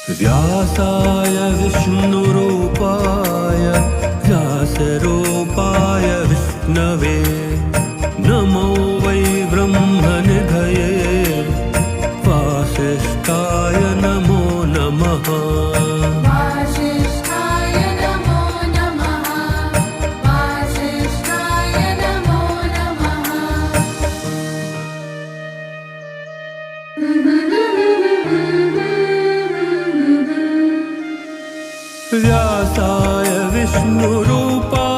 व्यासाय विष्णुरूपाय व्यासरूपाय विष्णवे नमो वै ब्रह्मनिधये वासिष्ठाय नमो नमः। वासिष्ठाय नमो नमः। वासिष्ठाय नमो नमः। व्यासाय विष्णुरूपाय